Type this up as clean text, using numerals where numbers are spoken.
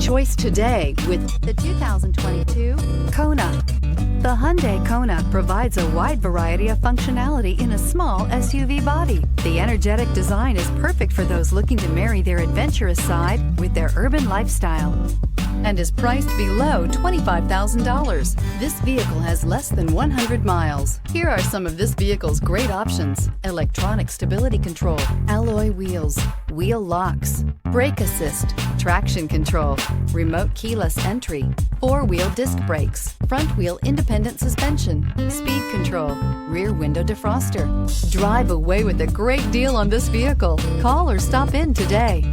choice today with the 2022 Kona. The Hyundai Kona provides a wide variety of functionality in a small SUV body. The energetic design is perfect for those looking to marry their adventurous side with their urban lifestyle and is priced below $25,000. This vehicle has less than 100 miles. Here are some of this vehicle's great options: electronic stability control, alloy wheels, wheel locks, brake assist, traction control, remote keyless entry, four-wheel disc brakes, front-wheel independent suspension, speed control, rear window defroster. Drive away with a great deal on this vehicle. Call or stop in today.